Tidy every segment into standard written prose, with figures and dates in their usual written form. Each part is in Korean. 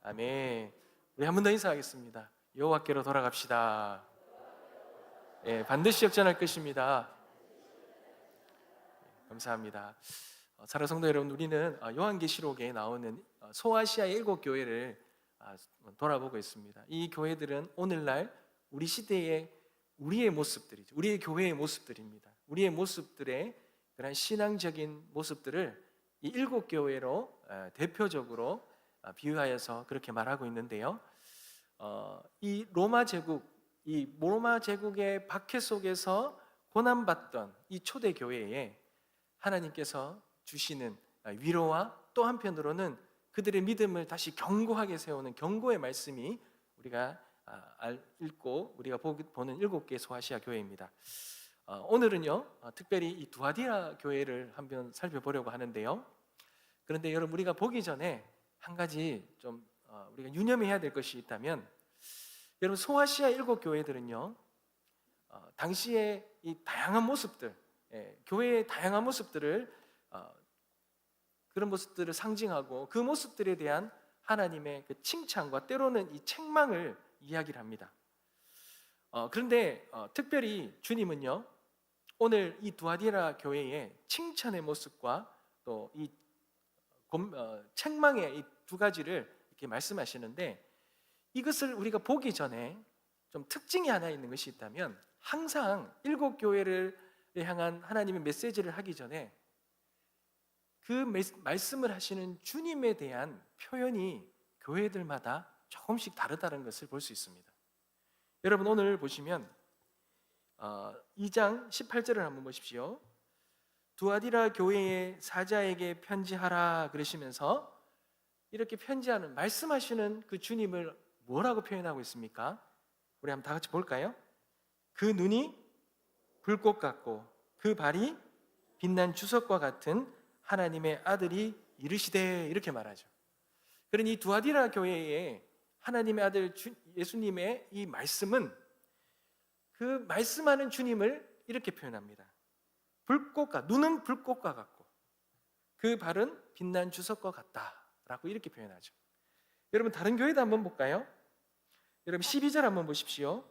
아멘. 우리 한 번 더 인사하겠습니다. 여호와께로 돌아갑시다. 예, 반드시 역전할 것입니다. 감사합니다. 사랑하는 성도 여러분, 우리는 요한계시록에 나오는 소아시아의 7교회를 돌아보고 있습니다. 이 교회들은 오늘날 우리 시대의 우리의 모습들이죠. 우리의 교회의 모습들입니다. 우리의 모습들의 그런 신앙적인 모습들을 이 7교회로 대표적으로 비유하여서 그렇게 말하고 있는데요. 이 로마 제국의 박해 속에서 고난받던 이 초대 교회에 하나님께서 주시는 위로와 또 한편으로는 그들의 믿음을 다시 견고하게 세우는 경고의 말씀이 우리가 읽고 우리가 보는 7개의 소아시아 교회입니다. 오늘은요, 특별히 이 두아디라 교회를 한번 살펴보려고 하는데요. 그런데 여러분, 우리가 보기 전에 한 가지 좀 우리가 유념해야 될 것이 있다면, 여러분, 소아시아 7교회들은요 당시에 이 다양한 모습들, 교회의 다양한 모습들을 그런 모습들을 상징하고 그 모습들에 대한 하나님의 그 칭찬과 때로는 이 책망을 이야기를 합니다. 그런데 특별히 주님은요, 오늘 이 두아디라 교회의 칭찬의 모습과 또 이 책망의 이 두 가지를 이렇게 말씀하시는데, 이것을 우리가 보기 전에 좀 특징이 하나 있는 것이 있다면, 항상 7교회를 향한 하나님의 메시지를 하기 전에 그 말씀을 하시는 주님에 대한 표현이 교회들마다 조금씩 다르다는 것을 볼 수 있습니다. 여러분, 오늘 보시면 2장 18절을 한번 보십시오. 두아디라 교회의 사자에게 편지하라 그러시면서 이렇게 편지하는, 말씀하시는 그 주님을 뭐라고 표현하고 있습니까? 우리 한번 다 같이 볼까요? 그 눈이 불꽃 같고 그 발이 빛난 주석과 같은 하나님의 아들이 이르시되, 이렇게 말하죠. 그러니 이 두아디라 교회의 하나님의 아들 예수님의 이 말씀은 그 말씀하는 주님을 이렇게 표현합니다. 눈은 불꽃과 같고 그 발은 빛난 주석과 같다라고 이렇게 표현하죠. 여러분, 다른 교회도 한번 볼까요? 여러분, 12절 한번 보십시오.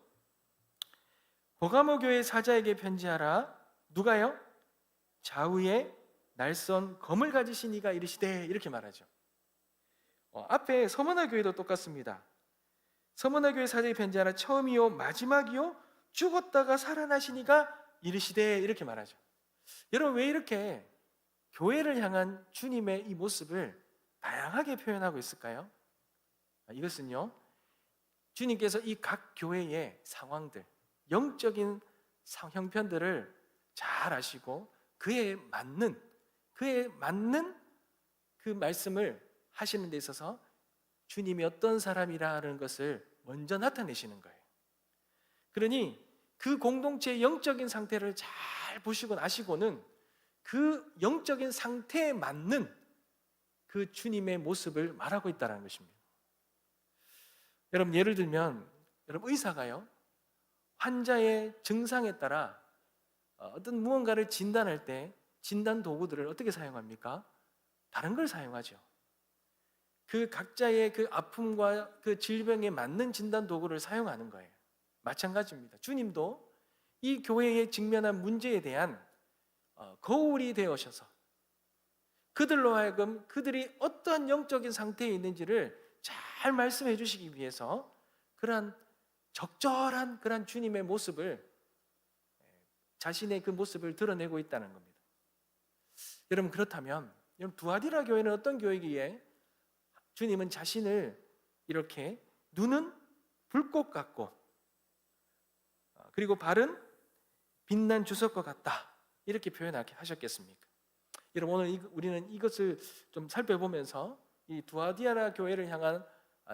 버가모 교회 사자에게 편지하라. 누가요? 좌우에 날선 검을 가지신 이가 이르시되, 이렇게 말하죠. 앞에 서머나 교회도 똑같습니다. 서머나 교회 사자에게 편지하라. 처음이요 마지막이요 죽었다가 살아나신 이가 이르시되, 이렇게 말하죠. 여러분, 왜 이렇게 교회를 향한 주님의 이 모습을 다양하게 표현하고 있을까요? 이것은요, 주님께서 이 각 교회의 상황들, 영적인 형편들을 잘 아시고 그에 맞는 그 말씀을 하시는 데 있어서 주님이 어떤 사람이라는 것을 먼저 나타내시는 거예요. 그러니 그 공동체의 영적인 상태를 잘 보시고 아시고는 그 영적인 상태에 맞는 그 주님의 모습을 말하고 있다는 것입니다. 여러분, 예를 들면 여러분, 의사가요, 환자의 증상에 따라 어떤 무언가를 진단할 때 진단 도구들을 어떻게 사용합니까? 다른 걸 사용하죠. 그 각자의 그 아픔과 그 질병에 맞는 진단 도구를 사용하는 거예요. 마찬가지입니다. 주님도 이 교회에 직면한 문제에 대한 거울이 되어셔서 그들로 하여금 그들이 어떤 영적인 상태에 있는지를 잘 말씀해 주시기 위해서 그러한 적절한 그런 주님의 모습을, 자신의 그 모습을 드러내고 있다는 겁니다. 여러분, 그렇다면 여러분, 두아디라 교회는 어떤 교회이기에 주님은 자신을 이렇게 눈은 불꽃 같고 그리고 발은 빛난 주석과 같다, 이렇게 표현하셨겠습니까? 여러분, 오늘 우리는 이것을 좀 살펴보면서 이 두아디라 교회를 향한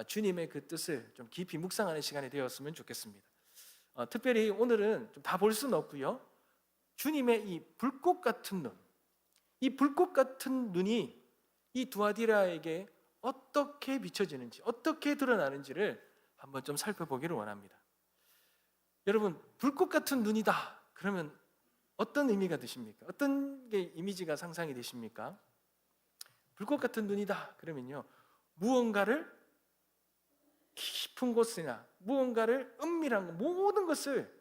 주님의 그 뜻을 좀 깊이 묵상하는 시간이 되었으면 좋겠습니다. 특별히 오늘은 좀 다 볼 수는 없고요, 주님의 이 불꽃 같은 눈, 이 불꽃 같은 눈이 이 두아디라에게 어떻게 비춰지는지, 어떻게 드러나는지를 한번 좀 살펴보기를 원합니다. 여러분, 불꽃 같은 눈이다 그러면 어떤 의미가 드십니까? 어떤 게 이미지가 상상이 되십니까? 불꽃 같은 눈이다 그러면요, 무언가를 깊은 곳이나 무언가를 은밀한 것, 모든 것을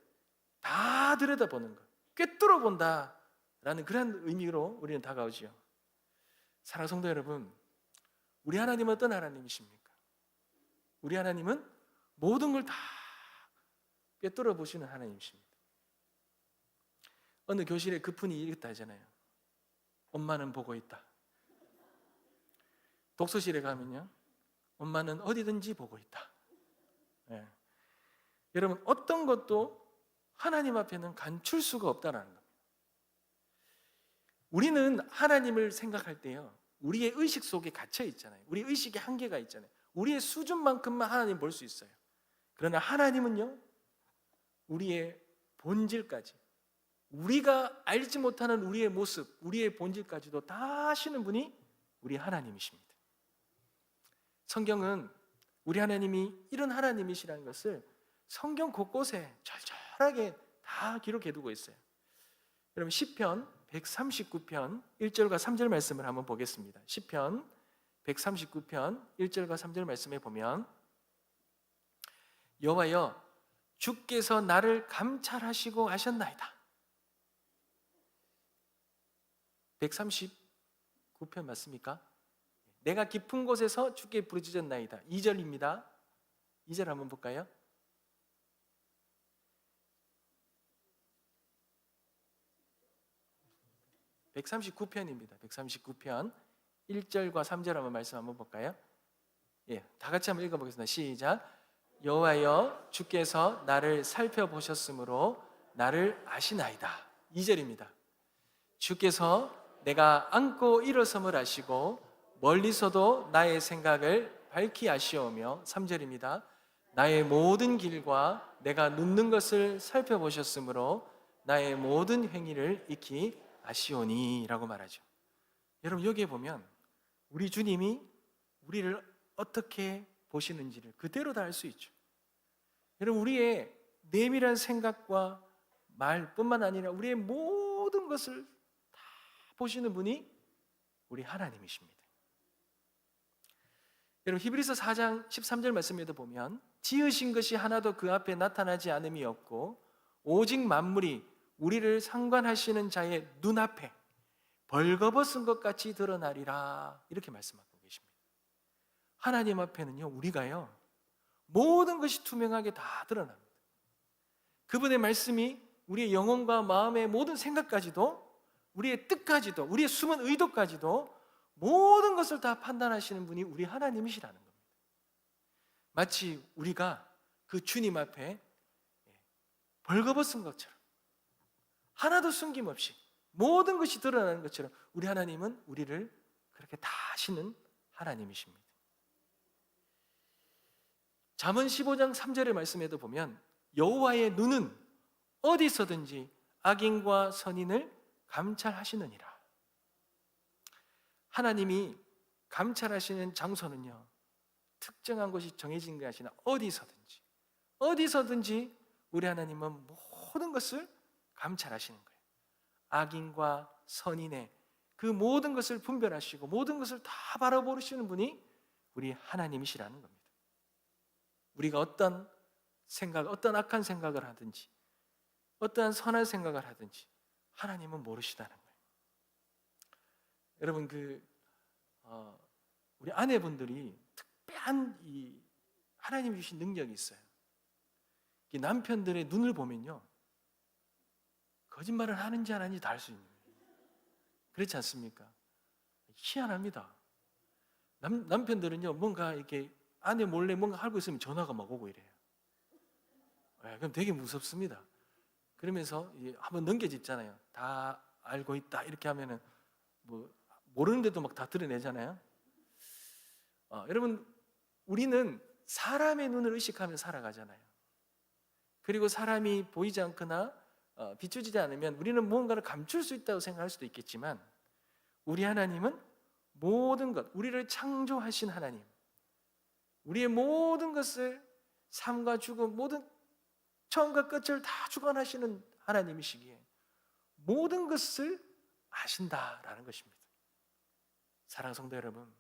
다 들여다보는 것, 꿰뚫어 본다라는 그런 의미로 우리는 다가오지요. 사랑하는 성도 여러분, 우리 하나님은 어떤 하나님이십니까? 우리 하나님은 모든 걸 다 꿰뚫어 보시는 하나님이십니다. 어느 교실에 그분이 이랬다 하잖아요. 엄마는 보고 있다. 독서실에 가면요, 엄마는 어디든지 보고 있다. 예. 여러분, 어떤 것도 하나님 앞에는 감출 수가 없다는 겁니다. 우리는 하나님을 생각할 때요, 우리의 의식 속에 갇혀 있잖아요. 우리 의식에 한계가 있잖아요. 우리의 수준만큼만 하나님 볼 수 있어요. 그러나 하나님은요, 우리의 본질까지, 우리가 알지 못하는 우리의 모습, 우리의 본질까지도 다 아시는 분이 우리 하나님이십니다. 성경은 우리 하나님이 이런 하나님이시라는 것을 성경 곳곳에 절절하게 다 기록해 두고 있어요. 여러분, 시편 139편 1절과 3절 말씀을 한번 보겠습니다. 시편 139편 1절과 3절 말씀에 보면, 여호와여, 주께서 나를 감찰하시고 아셨나이다. 139편 맞습니까? 내가 깊은 곳에서 주께 부르짖었나이다. 2절입니다. 2절 한번 볼까요? (139편입니다) 139편 1절과 3절 한번 말씀 한번 볼까요? 예, 다 같이 한번 읽어보겠습니다. 시작. 여호와여, 주께서 나를 살펴보셨으므로 나를 아시나이다. 2절입니다. 주께서 내가 앉고 일어섬을 아시고 멀리서도 나의 생각을 밝히 아시오며. 3절입니다. 나의 모든 길과 내가 눕는 것을 살펴보셨으므로 나의 모든 행위를 익히 아시오니 라고 말하죠. 여러분, 여기에 보면 우리 주님이 우리를 어떻게 보시는지를 그대로 다 알 수 있죠. 여러분, 우리의 내밀한 생각과 말뿐만 아니라 우리의 모든 것을 다 보시는 분이 우리 하나님이십니다. 여러분, 히브리서 4장 13절 말씀에도 보면, 지으신 것이 하나도 그 앞에 나타나지 않음이 없고 오직 만물이 우리를 상관하시는 자의 눈앞에 벌거벗은 것 같이 드러나리라, 이렇게 말씀하고 계십니다. 하나님 앞에는요, 우리가요, 모든 것이 투명하게 다 드러납니다. 그분의 말씀이 우리의 영혼과 마음의 모든 생각까지도, 우리의 뜻까지도, 우리의 숨은 의도까지도 모든 것을 다 판단하시는 분이 우리 하나님이시라는 겁니다. 마치 우리가 그 주님 앞에 벌거벗은 것처럼, 하나도 숨김없이 모든 것이 드러나는 것처럼 우리 하나님은 우리를 그렇게 다 아시는 하나님이십니다. 잠언 15장 3절의 말씀에도 보면, 여호와의 눈은 어디서든지 악인과 선인을 감찰하시느니라. 하나님이 감찰하시는 장소는요, 특정한 곳이 정해진 것이 아니라 어디서든지 우리 하나님은 모든 것을 감찰하시는 거예요. 악인과 선인의 그 모든 것을 분별하시고 모든 것을 다 바라보시는 분이 우리 하나님이시라는 겁니다. 우리가 어떤 생각, 어떤 악한 생각을 하든지 어떠한 선한 생각을 하든지 하나님은 모르시다는 거예요. 여러분, 우리 아내분들이 특별한 이 하나님이 주신 능력이 있어요. 이 남편들의 눈을 보면요, 거짓말을 하는지 안 하는지 다 알 수 있는 거예요. 그렇지 않습니까? 희한합니다. 남편들은요, 뭔가 이렇게 아내 몰래 뭔가 하고 있으면 전화가 막 오고 이래요. 그럼 되게 무섭습니다. 그러면서 한번 넘겨짚잖아요. 다 알고 있다 이렇게 하면은 뭐 모르는데도 막 다 드러내잖아요. 여러분, 우리는 사람의 눈을 의식하며 살아가잖아요. 그리고 사람이 보이지 않거나 비추지지 않으면 우리는 무언가를 감출 수 있다고 생각할 수도 있겠지만, 우리 하나님은 모든 것, 우리를 창조하신 하나님, 우리의 모든 것을, 삶과 죽음, 모든 처음과 끝을 다 주관하시는 하나님이시기에 모든 것을 아신다라는 것입니다. 사랑하는 성도 여러분,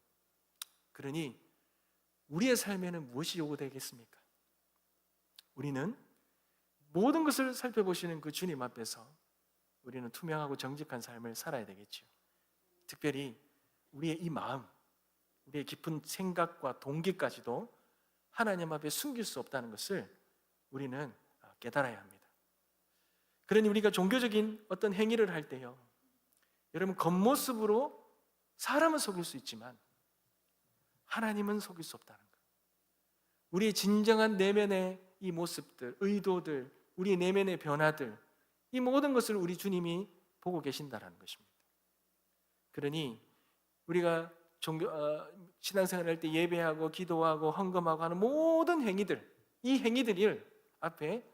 그러니 우리의 삶에는 무엇이 요구되겠습니까? 우리는 모든 것을 살펴보시는 그 주님 앞에서 우리는 투명하고 정직한 삶을 살아야 되겠죠. 특별히 우리의 이 마음, 우리의 깊은 생각과 동기까지도 하나님 앞에 숨길 수 없다는 것을 우리는 깨달아야 합니다. 그러니 우리가 종교적인 어떤 행위를 할 때요, 여러분, 겉모습으로 사람은 속일 수 있지만 하나님은 속일 수 없다는 거예요. 우리의 진정한 내면의 이 모습들, 의도들, 우리의 내면의 변화들, 이 모든 것을 우리 주님이 보고 계신다는 것입니다. 그러니 우리가 신앙생활을 할 때 예배하고 기도하고 헌금하고 하는 모든 행위들, 이 행위들 앞에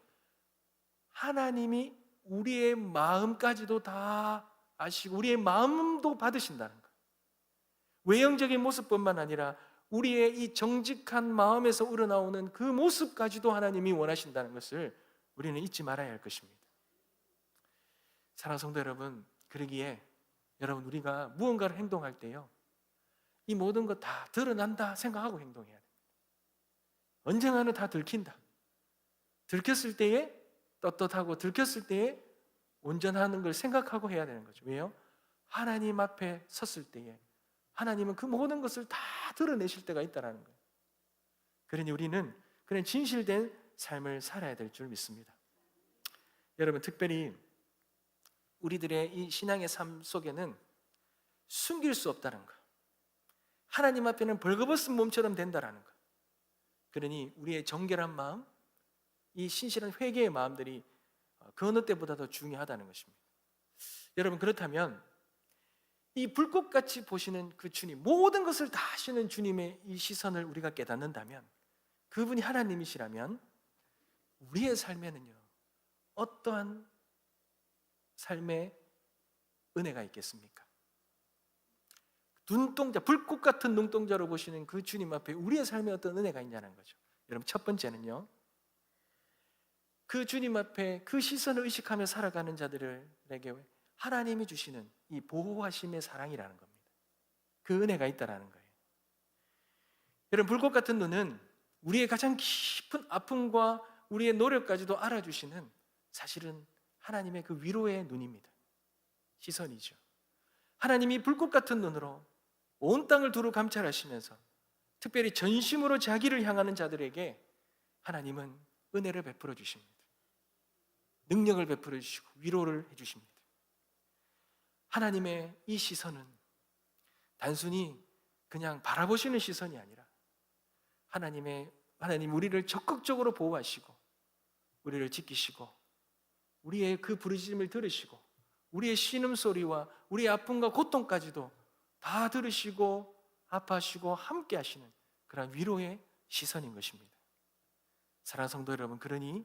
하나님이 우리의 마음까지도 다 아시고 우리의 마음도 받으신다는 거예요. 외형적인 모습뿐만 아니라 우리의 이 정직한 마음에서 우러나오는 그 모습까지도 하나님이 원하신다는 것을 우리는 잊지 말아야 할 것입니다. 사랑하는 성도 여러분, 그러기에 여러분, 우리가 무언가를 행동할 때요, 이 모든 것 다 드러난다 생각하고 행동해야 됩니다. 언젠가는 다 들킨다. 들켰을 때에 떳떳하고 들켰을 때에 온전하는 걸 생각하고 해야 되는 거죠. 왜요? 하나님 앞에 섰을 때에 하나님은 그 모든 것을 다 드러내실 때가 있다는 거예요. 그러니 우리는 그런 진실된 삶을 살아야 될 줄 믿습니다. 여러분, 특별히 우리들의 이 신앙의 삶 속에는 숨길 수 없다는 거, 하나님 앞에는 벌거벗은 몸처럼 된다는 거. 그러니 우리의 정결한 마음, 이 신실한 회개의 마음들이 그 어느 때보다 더 중요하다는 것입니다. 여러분, 그렇다면 이 불꽃같이 보시는 그 주님, 모든 것을 다 아시는 주님의 이 시선을 우리가 깨닫는다면, 그분이 하나님이시라면 우리의 삶에는요, 어떠한 삶의 은혜가 있겠습니까? 눈동자, 불꽃 같은 눈동자로 보시는 그 주님 앞에 우리의 삶에 어떤 은혜가 있냐는 거죠. 여러분, 첫 번째는요, 그 주님 앞에 그 시선을 의식하며 살아가는 자들에게 하나님이 주시는 이 보호하심의 사랑이라는 겁니다. 그 은혜가 있다라는 거예요. 여러분, 불꽃 같은 눈은 우리의 가장 깊은 아픔과 우리의 노력까지도 알아주시는, 사실은 하나님의 그 위로의 눈입니다. 시선이죠. 하나님이 불꽃 같은 눈으로 온 땅을 두루 감찰하시면서 특별히 전심으로 자기를 향하는 자들에게 하나님은 은혜를 베풀어 주십니다. 능력을 베풀어 주시고 위로를 해 주십니다. 하나님의 이 시선은 단순히 그냥 바라보시는 시선이 아니라 하나님 우리를 적극적으로 보호하시고 우리를 지키시고 우리의 그 부르짖음을 들으시고 우리의 신음소리와 우리의 아픔과 고통까지도 다 들으시고 아파하시고 함께 하시는 그런 위로의 시선인 것입니다. 사랑하는 성도 여러분, 그러니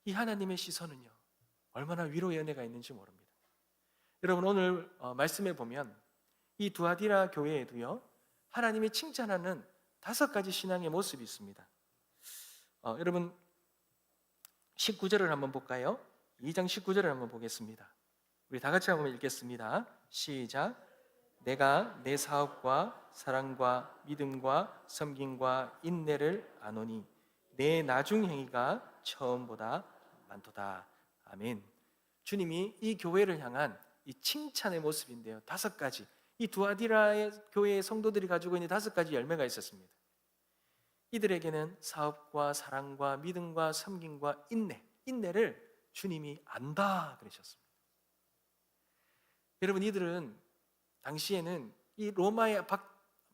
이 하나님의 시선은요, 얼마나 위로의 은혜가 있는지 모릅니다. 여러분, 오늘 말씀에 보면 이 두아디라 교회에도요, 하나님이 칭찬하는 5가지 신앙의 모습이 있습니다. 여러분, 19절을 한번 볼까요? 2장 19절을 한번 보겠습니다. 우리 다 같이 한번 읽겠습니다. 시작. 내가 내 사업과 사랑과 믿음과 섬김과 인내를 아노니 내 나중 행위가 처음보다 많도다. 아멘. 주님이 이 교회를 향한 이 칭찬의 모습인데요, 5가지, 이 두아디라의 교회의 성도들이 가지고 있는 5가지 열매가 있었습니다. 이들에게는 사업과 사랑과 믿음과 섬김과 인내를 주님이 안다 그러셨습니다. 여러분, 이들은 당시에는 이 로마의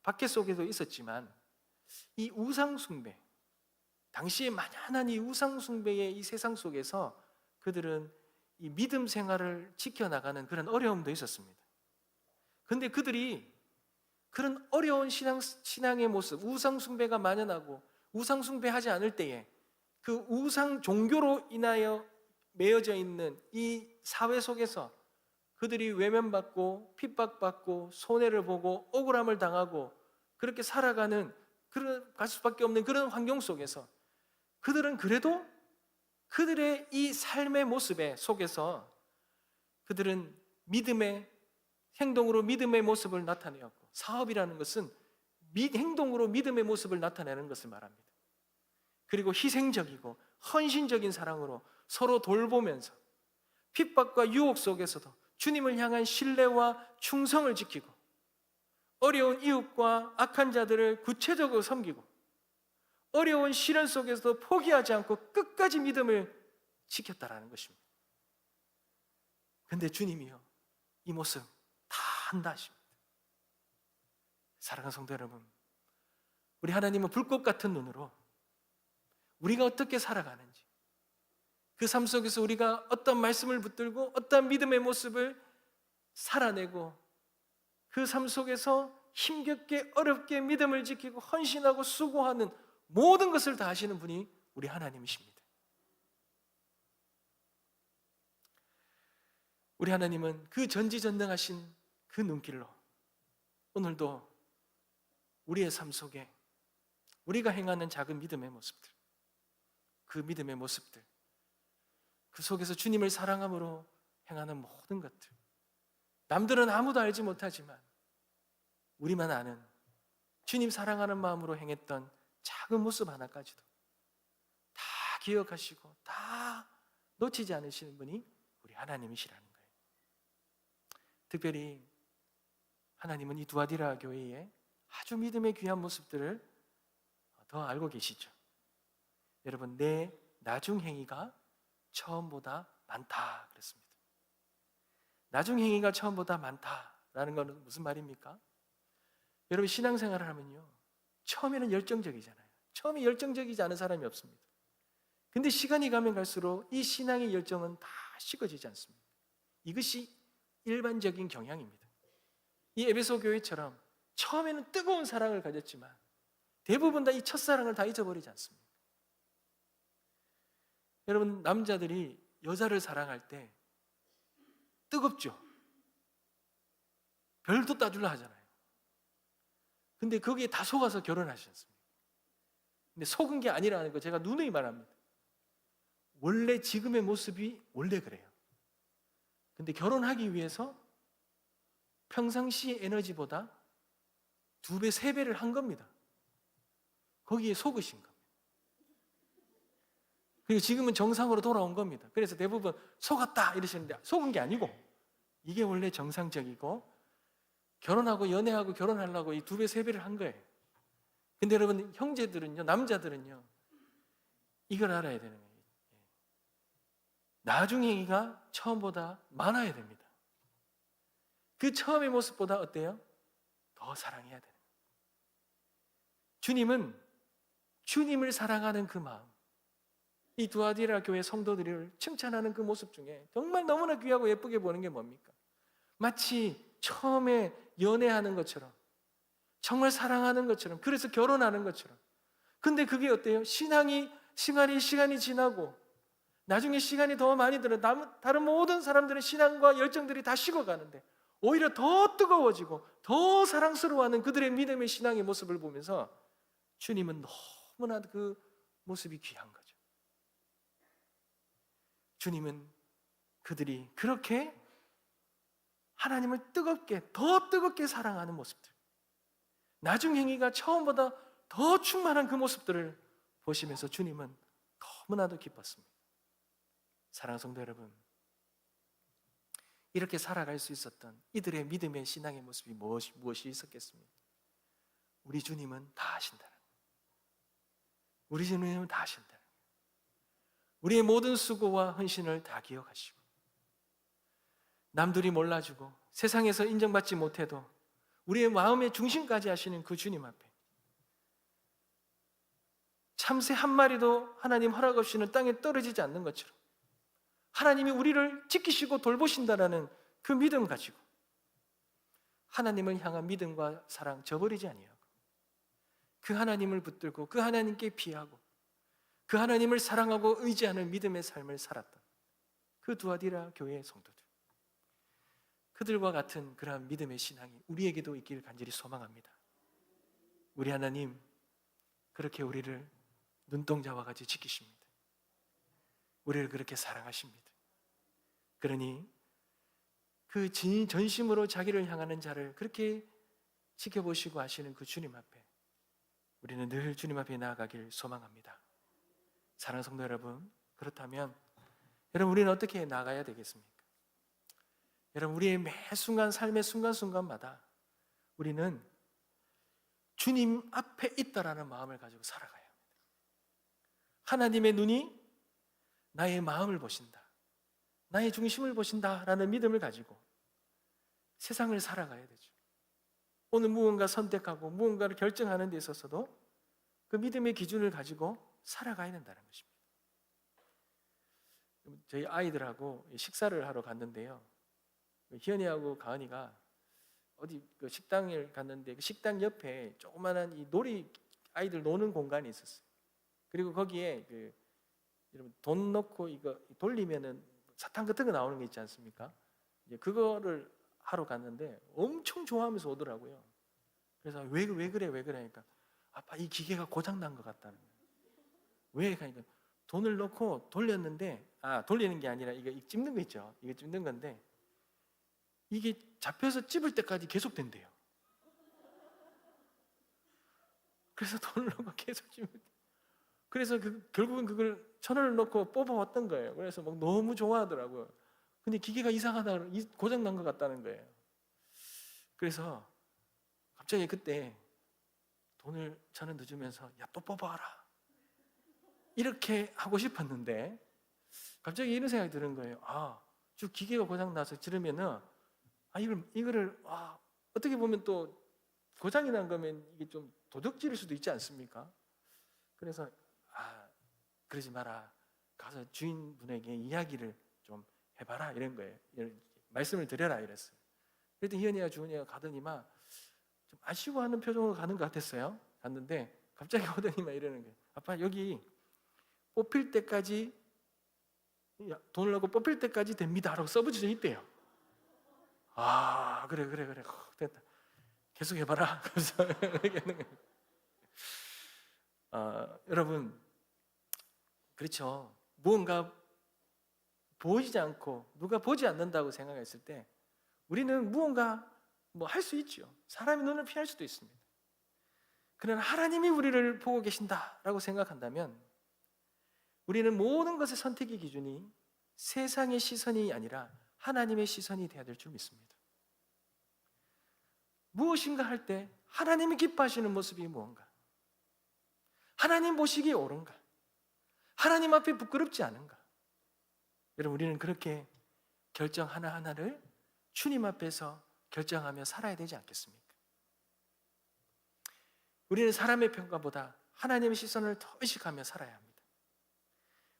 박해 속에도 있었지만 이 우상숭배, 당시에 만연한 이 우상숭배의 이 세상 속에서 그들은 이 믿음 생활을 지켜나가는 그런 어려움도 있었습니다. 그런데 그들이 그런 어려운 신앙의 모습, 우상숭배가 만연하고 우상숭배하지 않을 때에 그 우상 종교로 인하여 매여져 있는 이 사회 속에서 그들이 외면받고 핍박받고 손해를 보고 억울함을 당하고 그렇게 살아가는, 그런 갈 수밖에 없는 그런 환경 속에서 그들은 그래도 그들의 이 삶의 모습에 속에서 그들은 믿음의 행동으로 믿음의 모습을 나타내었고, 사업이라는 것은 행동으로 믿음의 모습을 나타내는 것을 말합니다. 그리고 희생적이고 헌신적인 사랑으로 서로 돌보면서 핍박과 유혹 속에서도 주님을 향한 신뢰와 충성을 지키고 어려운 이웃과 악한 자들을 구체적으로 섬기고 어려운 시련 속에서도 포기하지 않고 끝까지 믿음을 지켰다라는 것입니다. 그런데 주님이요, 이 모습 다 한다 하십니다. 사랑하는 성도 여러분, 우리 하나님은 불꽃 같은 눈으로 우리가 어떻게 살아가는지, 그 삶 속에서 우리가 어떤 말씀을 붙들고 어떤 믿음의 모습을 살아내고 그 삶 속에서 힘겹게 어렵게 믿음을 지키고 헌신하고 수고하는 모든 것을 다 하시는 분이 우리 하나님이십니다. 우리 하나님은 그 전지전능하신 그 눈길로 오늘도 우리의 삶 속에 우리가 행하는 작은 믿음의 모습들, 그 믿음의 모습들, 그 속에서 주님을 사랑함으로 행하는 모든 것들, 남들은 아무도 알지 못하지만 우리만 아는 주님 사랑하는 마음으로 행했던 작은 모습 하나까지도 다 기억하시고 다 놓치지 않으시는 분이 우리 하나님이시라는 거예요. 특별히 하나님은 이 두아디라 교회의 아주 믿음의 귀한 모습들을 더 알고 계시죠. 여러분, 내 나중 행위가 처음보다 많다 그랬습니다. 나중 행위가 처음보다 많다라는 것은 무슨 말입니까? 여러분, 신앙생활을 하면요, 처음에는 열정적이잖아요. 처음에 열정적이지 않은 사람이 없습니다. 근데 시간이 가면 갈수록 이 신앙의 열정은 다 식어지지 않습니다. 이것이 일반적인 경향입니다. 이 에베소 교회처럼 처음에는 뜨거운 사랑을 가졌지만 대부분 다 이 첫사랑을 다 잊어버리지 않습니다. 여러분, 남자들이 여자를 사랑할 때 뜨겁죠. 별도 따주려 하잖아요. 근데 거기에 다 속아서 결혼하지 않습니까? 근데 속은 게 아니라는 거 제가 누누이 말합니다. 원래 지금의 모습이 원래 그래요. 근데 결혼하기 위해서 평상시 에너지보다 2배, 3배를 한 겁니다. 거기에 속으신 겁니다. 그리고 지금은 정상으로 돌아온 겁니다. 그래서 대부분 속았다 이러시는데 속은 게 아니고 이게 원래 정상적이고 결혼하고 연애하고 결혼하려고 이 2배, 3배를 한 거예요. 근데 여러분, 형제들은요, 남자들은요, 이걸 알아야 되는 거예요. 나중 행위가 처음보다 많아야 됩니다. 그 처음의 모습보다 어때요? 더 사랑해야 돼요. 주님은 주님을 사랑하는 그 마음, 이 두아디라 교회 성도들을 칭찬하는 그 모습 중에 정말 너무나 귀하고 예쁘게 보는 게 뭡니까? 마치 처음에 연애하는 것처럼, 정말 사랑하는 것처럼, 그래서 결혼하는 것처럼. 근데 그게 어때요? 시간이 지나고 나중에 시간이 더 많이 들어 다른 모든 사람들의 신앙과 열정들이 다 식어가는데 오히려 더 뜨거워지고 더 사랑스러워하는 그들의 믿음의 신앙의 모습을 보면서 주님은 너무나 그 모습이 귀한 거죠. 주님은 그들이 그렇게 하나님을 더 뜨겁게 사랑하는 모습들, 나중 행위가 처음보다 더 충만한 그 모습들을 보시면서 주님은 너무나도 기뻤습니다. 사랑하는 성도 여러분, 이렇게 살아갈 수 있었던 이들의 믿음의 신앙의 모습이 무엇이 있었겠습니까? 우리 주님은 다 아신다는 거예요. 우리 주님은 다 아신다는 거예요. 우리의 모든 수고와 헌신을 다 기억하시고 남들이 몰라주고 세상에서 인정받지 못해도 우리의 마음의 중심까지 하시는 그 주님 앞에 참새 한 마리도 하나님 허락 없이는 땅에 떨어지지 않는 것처럼 하나님이 우리를 지키시고 돌보신다라는 그 믿음 가지고 하나님을 향한 믿음과 사랑 저버리지 아니하고 그 하나님을 붙들고 그 하나님께 피하고 그 하나님을 사랑하고 의지하는 믿음의 삶을 살았던 그 두아디라 교회의 성도들, 그들과 같은 그러한 믿음의 신앙이 우리에게도 있기를 간절히 소망합니다. 우리 하나님 그렇게 우리를 눈동자와 같이 지키십니다. 우리를 그렇게 사랑하십니다. 그러니 그 전심으로 자기를 향하는 자를 그렇게 지켜보시고 하시는 그 주님 앞에 우리는 늘 주님 앞에 나아가길 소망합니다. 사랑하는 성도 여러분, 그렇다면 여러분 우리는 어떻게 나가야 되겠습니까? 여러분 우리의 매 순간 삶의 순간순간마다 우리는 주님 앞에 있다라는 마음을 가지고 살아가야 합니다. 하나님의 눈이 나의 마음을 보신다, 나의 중심을 보신다라는 믿음을 가지고 세상을 살아가야 되죠. 오늘 무언가 선택하고 무언가를 결정하는 데 있어서도 그 믿음의 기준을 가지고 살아가야 된다는 것입니다. 저희 아이들하고 식사를 하러 갔는데요, 희연이하고 가은이가 어디 그 식당을 갔는데 그 식당 옆에 조그만한 이 놀이 아이들 노는 공간이 있었어요. 그리고 거기에 그 여러분 돈 넣고 이거 돌리면은 사탕 같은 거 나오는 게 있지 않습니까? 이제 그거를 하러 갔는데 엄청 좋아하면서 오더라고요. 그래서 왜 그래 하니까 아빠 이 기계가 고장 난 것 같다는 거예요. 왜? 그러니까 돈을 넣고 돌렸는데 돌리는 게 아니라 이거 찝는 거 있죠. 이거 찝는 건데 이게 잡혀서 찝을 때까지 계속 된대요. 그래서 돈을 넣고 계속 찝을 때. 그래서 결국은 그걸 1,000원을 넣고 뽑아왔던 거예요. 그래서 막 너무 좋아하더라고요. 근데 기계가 이상하다, 고장 난 것 같다는 거예요. 그래서 갑자기 그때 돈을 1,000원 더 주면서 야 또 뽑아와라 이렇게 하고 싶었는데 갑자기 이런 생각이 드는 거예요. 저 기계가 고장 나서 지르면은 이거를 어떻게 보면 또 고장이 난 거면 이게 좀 도둑질일 수도 있지 않습니까? 그래서 그러지 마라, 가서 주인분에게 이야기를 좀 해봐라 이런 거예요. 말씀을 드려라 이랬어요. 그랬더니 희연이와 주은이가 가더니만 좀 아쉬워하는 표정으로 가는 것 같았어요. 갔는데 갑자기 오더니만 이러는 거예요. 아빠 여기 뽑힐 때까지 돈을 넣고 뽑힐 때까지 됩니다 라고 써붙여져 있대요. 그래 됐다, 계속 해봐라. 그래서 여러분 그렇죠. 무언가 보이지 않고 누가 보지 않는다고 생각했을 때 우리는 무언가 할 수 있죠. 사람의 눈을 피할 수도 있습니다. 그러나 하나님이 우리를 보고 계신다라고 생각한다면 우리는 모든 것의 선택의 기준이 세상의 시선이 아니라 하나님의 시선이 되어야 될 줄 믿습니다. 무엇인가 할 때 하나님이 기뻐하시는 모습이 무언가, 하나님 보시기에 옳은가, 하나님 앞에 부끄럽지 않은가. 여러분 우리는 그렇게 결정 하나하나를 주님 앞에서 결정하며 살아야 되지 않겠습니까? 우리는 사람의 평가보다 하나님의 시선을 더 의식하며 살아야 합니다.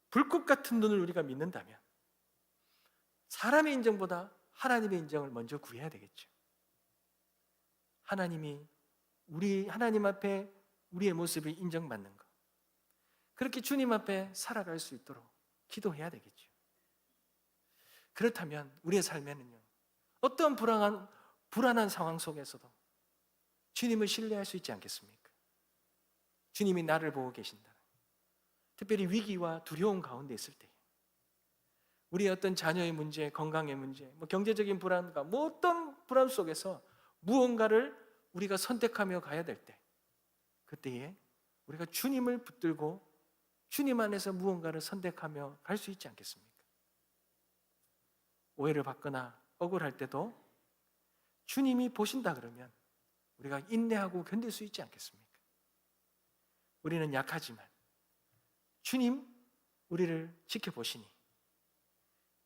불꽃 같은 눈을 우리가 믿는다면 사람의 인정보다 하나님의 인정을 먼저 구해야 되겠죠. 하나님 앞에 우리의 모습을 인정받는 것, 그렇게 주님 앞에 살아갈 수 있도록 기도해야 되겠죠. 그렇다면 우리의 삶에는요, 어떤 불안한 상황 속에서도 주님을 신뢰할 수 있지 않겠습니까? 주님이 나를 보고 계신다. 특별히 위기와 두려움 가운데 있을 때, 우리의 어떤 자녀의 문제, 건강의 문제, 경제적인 불안과 어떤 불안 속에서 무언가를 우리가 선택하며 가야 될 때, 그때에 우리가 주님을 붙들고 주님 안에서 무언가를 선택하며 갈 수 있지 않겠습니까? 오해를 받거나 억울할 때도 주님이 보신다 그러면 우리가 인내하고 견딜 수 있지 않겠습니까? 우리는 약하지만 주님 우리를 지켜보시니,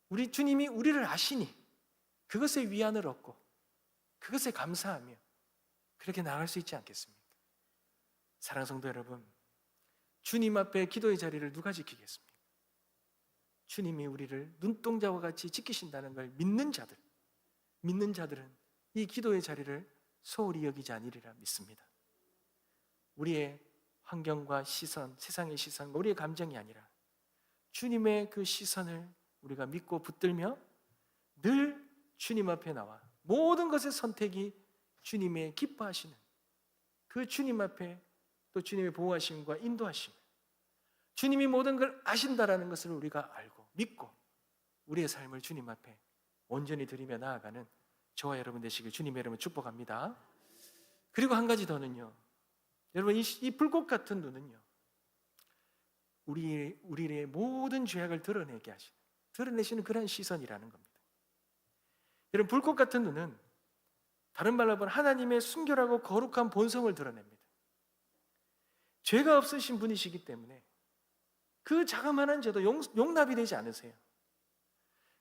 우리 주님이 우리를 아시니 그것에 위안을 얻고 그것에 감사하며 그렇게 나아갈 수 있지 않겠습니까? 사랑하는 성도 여러분, 주님 앞에 기도의 자리를 누가 지키겠습니까? 주님이 우리를 눈동자와 같이 지키신다는 걸 믿는 자들은 이 기도의 자리를 소홀히 여기지 아니리라 믿습니다. 우리의 환경과 시선, 세상의 시선, 우리의 감정이 아니라 주님의 그 시선을 우리가 믿고 붙들며 늘 주님 앞에 나와 모든 것의 선택이 주님의 기뻐하시는 그 주님 앞에 또 주님의 보호하심과 인도하심, 주님이 모든 걸 아신다라는 것을 우리가 알고 믿고 우리의 삶을 주님 앞에 온전히 드리며 나아가는 저와 여러분 되시길 주님의 이름으로 축복합니다. 그리고 한 가지 더는요, 여러분 이 불꽃 같은 눈은요, 우리의 모든 죄악을 드러내시는 그런 시선이라는 겁니다. 여러분, 불꽃 같은 눈은 다른 말로 하면 하나님의 순결하고 거룩한 본성을 드러냅니다. 죄가 없으신 분이시기 때문에 그 자그마한 죄도 용납이 되지 않으세요.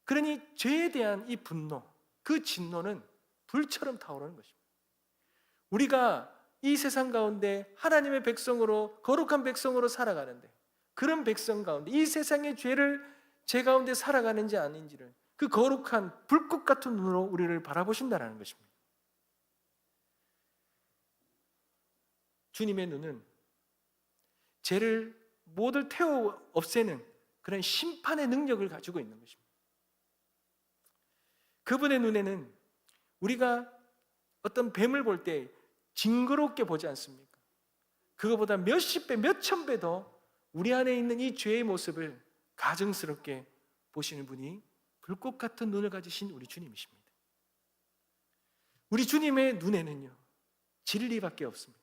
그러니 죄에 대한 이 분노, 그 진노는 불처럼 타오르는 것입니다. 우리가 이 세상 가운데 하나님의 백성으로, 거룩한 백성으로 살아가는데, 그런 백성 가운데 이 세상의 죄 가운데 살아가는지 아닌지를 그 거룩한 불꽃 같은 눈으로 우리를 바라보신다는 것입니다. 주님의 눈은 죄를 모두 태워 없애는 그런 심판의 능력을 가지고 있는 것입니다. 그분의 눈에는 우리가 어떤 뱀을 볼 때 징그럽게 보지 않습니까? 그거보다 몇십 배, 몇천 배 더 우리 안에 있는 이 죄의 모습을 가증스럽게 보시는 분이 불꽃 같은 눈을 가지신 우리 주님이십니다. 우리 주님의 눈에는요, 진리밖에 없습니다.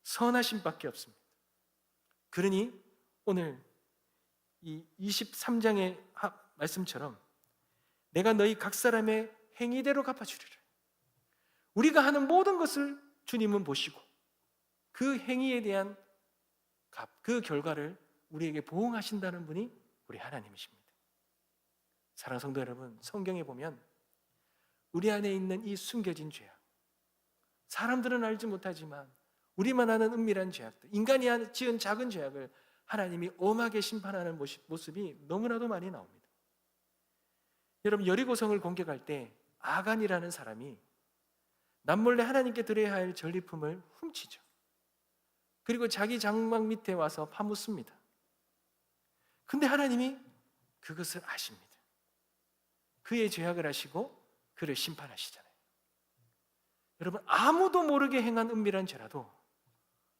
선하심밖에 없습니다. 그러니 오늘 이 23장의 말씀처럼 내가 너희 각 사람의 행위대로 갚아주리라. 우리가 하는 모든 것을 주님은 보시고 그 행위에 대한 그 결과를 우리에게 보응하신다는 분이 우리 하나님이십니다. 사랑하는 성도 여러분, 성경에 보면 우리 안에 있는 이 숨겨진 죄악, 사람들은 알지 못하지만 우리만 아는 은밀한 죄악들, 인간이 지은 작은 죄악을 하나님이 엄하게 심판하는 모습이 너무나도 많이 나옵니다. 여러분, 여리고성을 공격할 때 아간이라는 사람이 남몰래 하나님께 드려야 할 전리품을 훔치죠. 그리고 자기 장막 밑에 와서 파묻습니다. 근데 하나님이 그것을 아십니다. 그의 죄악을 아시고 그를 심판하시잖아요. 여러분, 아무도 모르게 행한 은밀한 죄라도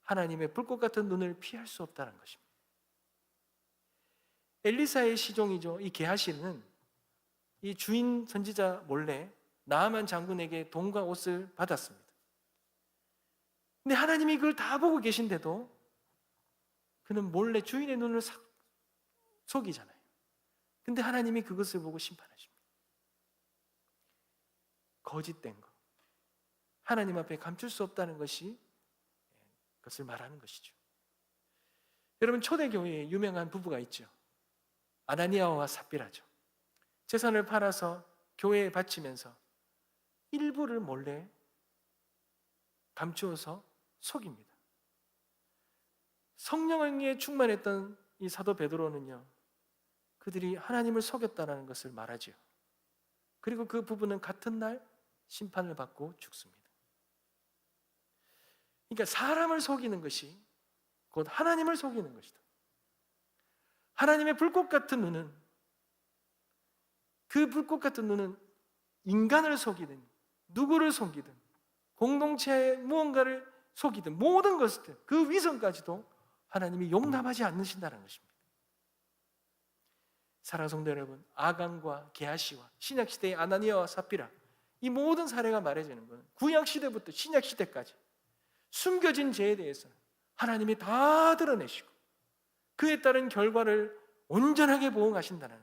하나님의 불꽃 같은 눈을 피할 수 없다는 것입니다. 엘리사의 시종이죠. 이 게하시는 이 주인 선지자 몰래 나아만 장군에게 돈과 옷을 받았습니다. 근데 하나님이 그걸 다 보고 계신데도 그는 몰래 주인의 눈을 속이잖아요. 근데 하나님이 그것을 보고 심판하십니다. 거짓된 것, 하나님 앞에 감출 수 없다는 것이 그것을 말하는 것이죠. 여러분, 초대교회에 유명한 부부가 있죠. 아나니아와 삽비라죠. 재산을 팔아서 교회에 바치면서 일부를 몰래 감추어서 속입니다. 성령에 충만했던 이 사도 베드로는요, 그들이 하나님을 속였다는 것을 말하죠. 그리고 그 부부는 같은 날 심판을 받고 죽습니다. 그러니까 사람을 속이는 것이 곧 하나님을 속이는 것이다. 하나님의 불꽃 같은 눈은, 그 불꽃 같은 눈은 인간을 속이든 누구를 속이든 공동체의 무언가를 속이든 모든 것들, 그 위선까지도 하나님이 용납하지 않으신다는 것입니다. 사랑하는 성도 여러분, 아간과 게하시와 신약시대의 아나니아와 삽비라, 이 모든 사례가 말해지는 것은 구약시대부터 신약시대까지 숨겨진 죄에 대해서 하나님이 다 드러내시고 그에 따른 결과를 온전하게 보응하신다는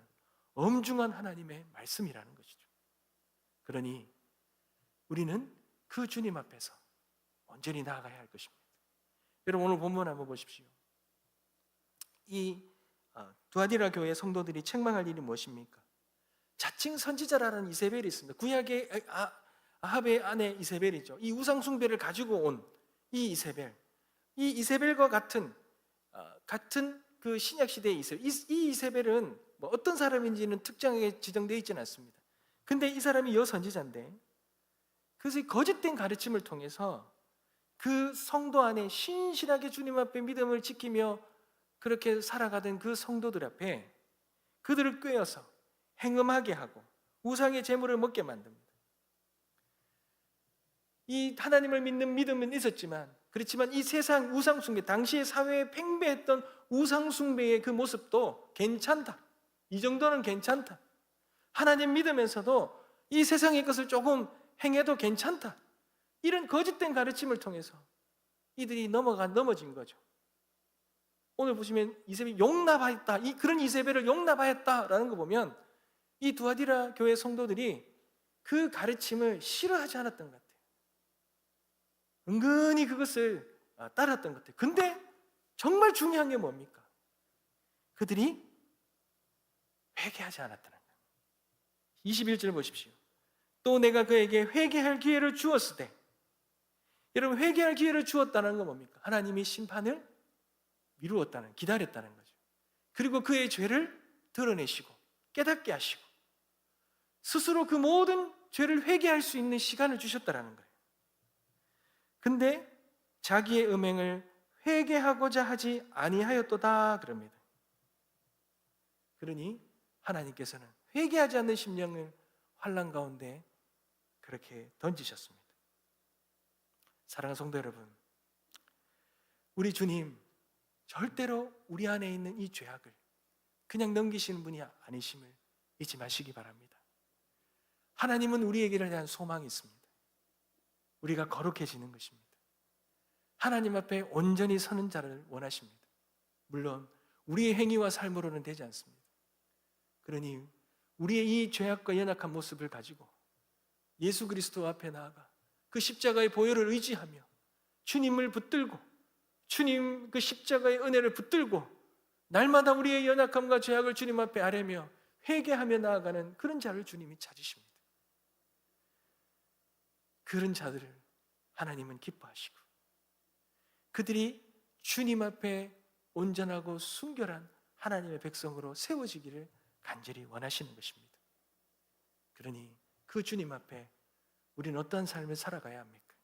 엄중한 하나님의 말씀이라는 것이죠. 그러니 우리는 그 주님 앞에서 온전히 나아가야 할 것입니다. 여러분, 오늘 본문 한번 보십시오. 이 두아디라 교회 성도들이 책망할 일이 무엇입니까? 자칭 선지자라는 이세벨이 있습니다. 구약의 아합의 아내 이세벨이죠. 이 우상 숭배를 가지고 온 이 이세벨, 이 이세벨과 같은 그 신약 시대의 이세벨, 이 이세벨은 뭐 어떤 사람인지는 특정하게 지정되어 있지는 않습니다. 근데 이 사람이 여선지자인데, 그래서 이 거짓된 가르침을 통해서 그 성도 안에 신실하게 주님 앞에 믿음을 지키며 그렇게 살아가던 그 성도들 앞에 그들을 꿰어서 행음하게 하고 우상의 제물을 먹게 만듭니다. 이 하나님을 믿는 믿음은 있었지만, 그렇지만 이 세상 우상 숭배, 당시의 사회에 팽배했던 우상 숭배의 그 모습도 괜찮다, 이 정도는 괜찮다, 하나님 믿으면서도 이 세상의 것을 조금 행해도 괜찮다, 이런 거짓된 가르침을 통해서 이들이 넘어진 거죠. 오늘 보시면 이세벨이 용납하였다. 그런 이세벨을 용납하였다라는 거 보면 이 두아디라 교회 성도들이 그 가르침을 싫어하지 않았던 것 같아요. 은근히 그것을 따랐던 것 같아요. 근데 정말 중요한 게 뭡니까? 그들이 회개하지 않았다는 거예요. 21절 보십시오. 또 내가 그에게 회개할 기회를 주었을 때, 여러분 회개할 기회를 주었다는 건 뭡니까? 하나님이 심판을 미루었다는, 기다렸다는 거죠. 그리고 그의 죄를 드러내시고 깨닫게 하시고 스스로 그 모든 죄를 회개할 수 있는 시간을 주셨다는 거예요. 근데 자기의 음행을 회개하고자 하지 아니하였도다 그럽니다. 그러니 하나님께서는 회개하지 않는 심령을 환난 가운데 그렇게 던지셨습니다. 사랑하는 성도 여러분, 우리 주님 절대로 우리 안에 있는 이 죄악을 그냥 넘기시는 분이 아니심을 잊지 마시기 바랍니다. 하나님은 우리에게 대한 소망이 있습니다. 우리가 거룩해지는 것입니다. 하나님 앞에 온전히 서는 자를 원하십니다. 물론 우리의 행위와 삶으로는 되지 않습니다. 그러니 우리의 이 죄악과 연약한 모습을 가지고 예수 그리스도 앞에 나아가 그 십자가의 보혈을 의지하며 주님을 붙들고 주님 그 십자가의 은혜를 붙들고 날마다 우리의 연약함과 죄악을 주님 앞에 아뢰며 회개하며 나아가는 그런 자를 주님이 찾으십니다. 그런 자들을 하나님은 기뻐하시고 그들이 주님 앞에 온전하고 순결한 하나님의 백성으로 세워지기를 간절히 원하시는 것입니다. 그러니 그 주님 앞에 우리는 어떠한 삶을 살아가야 합니까?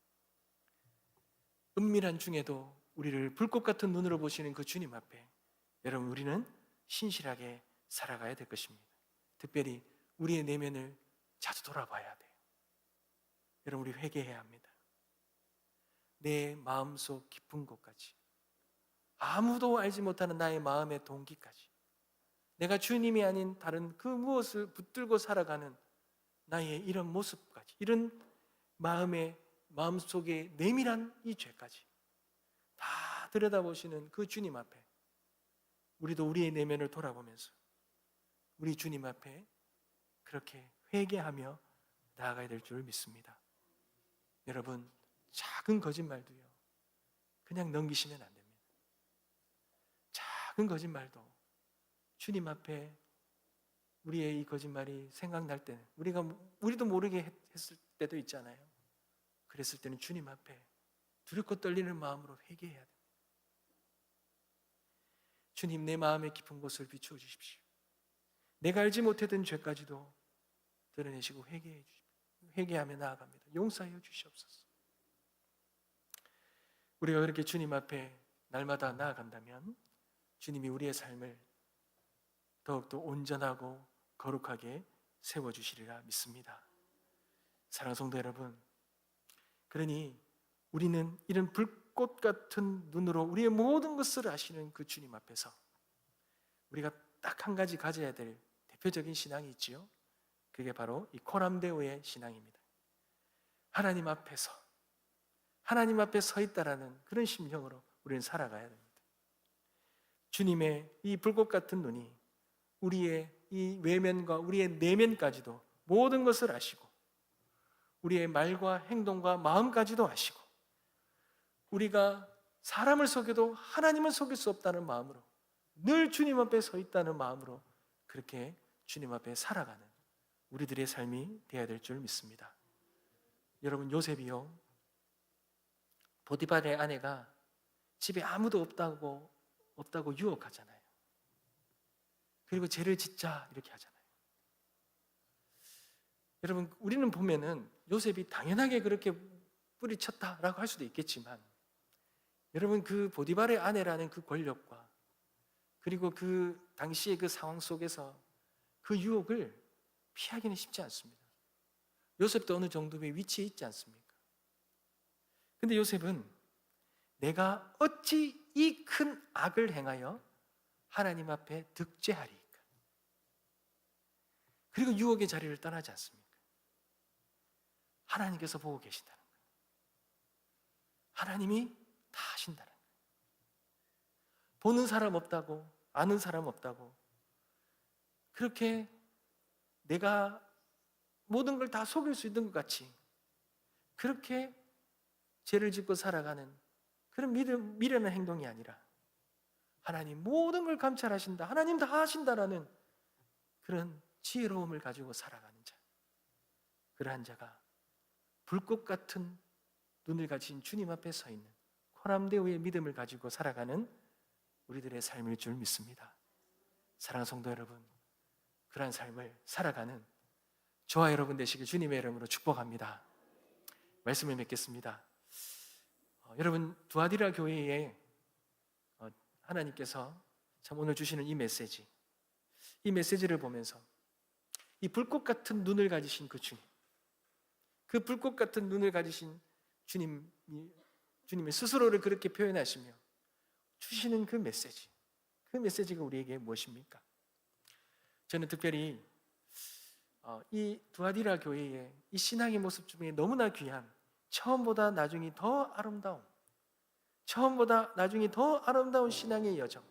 은밀한 중에도 우리를 불꽃 같은 눈으로 보시는 그 주님 앞에 여러분 우리는 신실하게 살아가야 될 것입니다. 특별히 우리의 내면을 자주 돌아봐야 돼요. 여러분 우리 회개해야 합니다. 내 마음속 깊은 곳까지 아무도 알지 못하는 나의 마음의 동기까지 내가 주님이 아닌 다른 그 무엇을 붙들고 살아가는 나의 이런 모습까지 이런 마음속에 내밀한 이 죄까지 다 들여다보시는 그 주님 앞에 우리도 우리의 내면을 돌아보면서 우리 주님 앞에 그렇게 회개하며 나아가야 될 줄 믿습니다. 여러분 작은 거짓말도요 그냥 넘기시면 안 됩니다. 작은 거짓말도 주님 앞에 우리의 이 거짓말이 생각날 때는 우리도 모르게 했을 때도 있잖아요. 그랬을 때는 주님 앞에 두렵고 떨리는 마음으로 회개해야 됩니다. 주님 내 마음의 깊은 곳을 비추어 주십시오. 내가 알지 못했던 죄까지도 드러내시고 회개해 주십시오. 회개하며 나아갑니다. 용서하여 주시옵소서. 우리가 그렇게 주님 앞에 날마다 나아간다면 주님이 우리의 삶을 더욱더 온전하고 거룩하게 세워주시리라 믿습니다. 사랑하는 성도 여러분, 그러니 우리는 이런 불꽃 같은 눈으로 우리의 모든 것을 아시는 그 주님 앞에서 우리가 딱 한 가지 가져야 될 대표적인 신앙이 있지요. 그게 바로 이 코람데오의 신앙입니다. 하나님 앞에 서 있다라는 그런 심령으로 우리는 살아가야 됩니다. 주님의 이 불꽃 같은 눈이 우리의 이 외면과 우리의 내면까지도 모든 것을 아시고 우리의 말과 행동과 마음까지도 아시고 우리가 사람을 속여도 하나님을 속일 수 없다는 마음으로 늘 주님 앞에 서 있다는 마음으로 그렇게 주님 앞에 살아가는 우리들의 삶이 되어야 될 줄 믿습니다. 여러분 요셉이요 보디발의 아내가 집에 아무도 없다고 유혹하잖아요. 그리고 죄를 짓자 이렇게 하잖아요. 여러분 우리는 보면은 요셉이 당연하게 그렇게 뿌리쳤다라고 할 수도 있겠지만 여러분 그 보디발의 아내라는 그 권력과 그리고 그 당시의 그 상황 속에서 그 유혹을 피하기는 쉽지 않습니다. 요셉도 어느 정도의 위치에 있지 않습니까? 근데 요셉은 내가 어찌 이 큰 악을 행하여 하나님 앞에 득죄하리이까? 그리고 유혹의 자리를 떠나지 않습니까? 하나님께서 보고 계신다는 거예요. 하나님이 다 하신다는 거예요. 보는 사람 없다고, 아는 사람 없다고, 그렇게 내가 모든 걸 다 속일 수 있는 것 같이 그렇게 죄를 짓고 살아가는 그런 미련한 행동이 아니라 하나님 모든 걸 감찰하신다, 하나님 다 하신다라는 그런 지혜로움을 가지고 살아가는 자, 그러한 자가 불꽃 같은 눈을 가진 주님 앞에 서 있는 코람데오의 믿음을 가지고 살아가는 우리들의 삶일 줄 믿습니다. 사랑하는 성도 여러분, 그러한 삶을 살아가는 저와 여러분 되시길 주님의 이름으로 축복합니다. 말씀을 맺겠습니다. 여러분, 두아디라 교회에 하나님께서 참 오늘 주시는 이 메시지를 보면서 이 불꽃 같은 눈을 가지신 그 주님, 그 불꽃 같은 눈을 가지신 주님이 스스로를 그렇게 표현하시며 주시는 그 메시지가 우리에게 무엇입니까? 저는 특별히 이 두아디라 교회의 이 신앙의 모습 중에 너무나 귀한 처음보다 나중이 더 아름다운 신앙의 여정,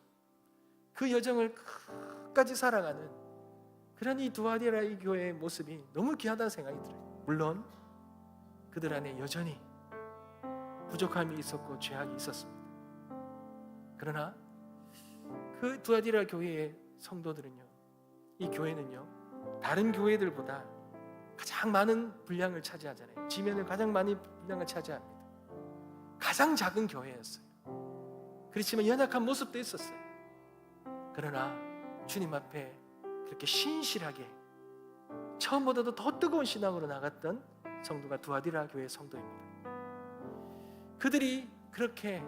그 여정을 끝까지 살아가는 그런 이 두아디라 이 교회의 모습이 너무 귀하다는 생각이 들어요. 물론 그들 안에 여전히 부족함이 있었고 죄악이 있었습니다. 그러나 그 두아디라 교회의 성도들은요, 이 교회는요, 다른 교회들보다 가장 많은 분량을 차지하잖아요. 지면을 가장 많이 분량을 차지합니다. 가장 작은 교회였어요. 그렇지만 연약한 모습도 있었어요. 그러나 주님 앞에 그렇게 신실하게 처음보다도 더 뜨거운 신앙으로 나갔던 성도가 두아디라 교회의 성도입니다. 그들이 그렇게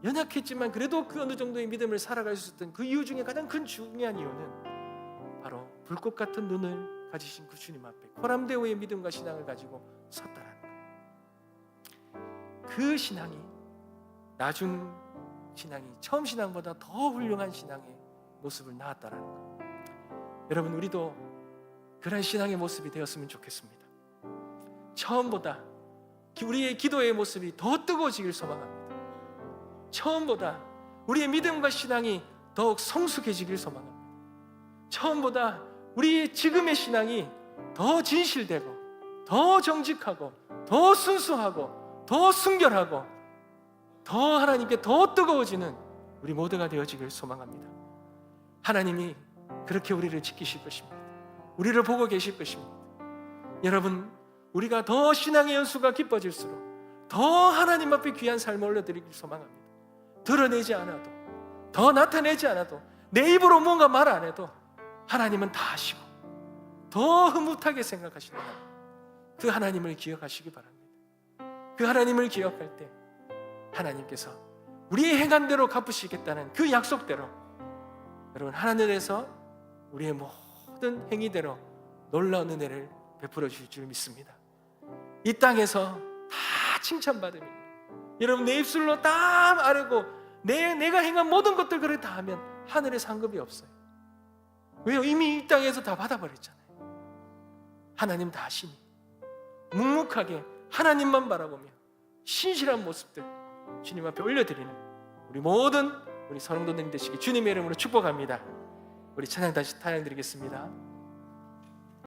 연약했지만 그래도 그 어느 정도의 믿음을 살아갈 수 있었던 그 이유 중에 가장 큰 중요한 이유는 바로 불꽃 같은 눈을 가지신 그 주님 앞에 코람데오의 믿음과 신앙을 가지고 섰다라는 거예요. 그 신앙이 나중 신앙이 처음 신앙보다 더 훌륭한 신앙의 모습을 낳았다라는 거예요. 여러분, 우리도 그런 신앙의 모습이 되었으면 좋겠습니다. 처음보다 우리의 기도의 모습이 더 뜨거워지길 소망합니다. 처음보다 우리의 믿음과 신앙이 더욱 성숙해지길 소망합니다. 처음보다 우리의 지금의 신앙이 더 진실되고 더 정직하고 더 순수하고 더 순결하고 더 하나님께 더 뜨거워지는 우리 모두가 되어지길 소망합니다. 하나님이 그렇게 우리를 지키실 것입니다. 우리를 보고 계실 것입니다. 여러분, 우리가 더 신앙의 연수가 깊어질수록 더 하나님 앞에 귀한 삶을 올려드리길 소망합니다. 드러내지 않아도, 더 나타내지 않아도, 내 입으로 뭔가 말 안 해도 하나님은 다 아시고 더 흐뭇하게 생각하시는 그 하나님을 기억하시기 바랍니다. 그 하나님을 기억할 때 하나님께서 우리의 행한 대로 갚으시겠다는 그 약속대로 여러분, 하나님에서 우리의 모든 행위대로 놀라운 은혜를 베풀어 주실 줄 믿습니다. 이 땅에서 다 칭찬받으면 여러분, 내 입술로 다 말하고 내가 행한 모든 것들 그렇게 다 하면 하늘에 상급이 없어요. 왜요? 이미 이 땅에서 다 받아버렸잖아요. 하나님 다 아시니 묵묵하게 하나님만 바라보며 신실한 모습들 주님 앞에 올려드리는 우리 모든 우리 성도님 되시기 주님의 이름으로 축복합니다. 우리 찬양 다시 드리겠습니다.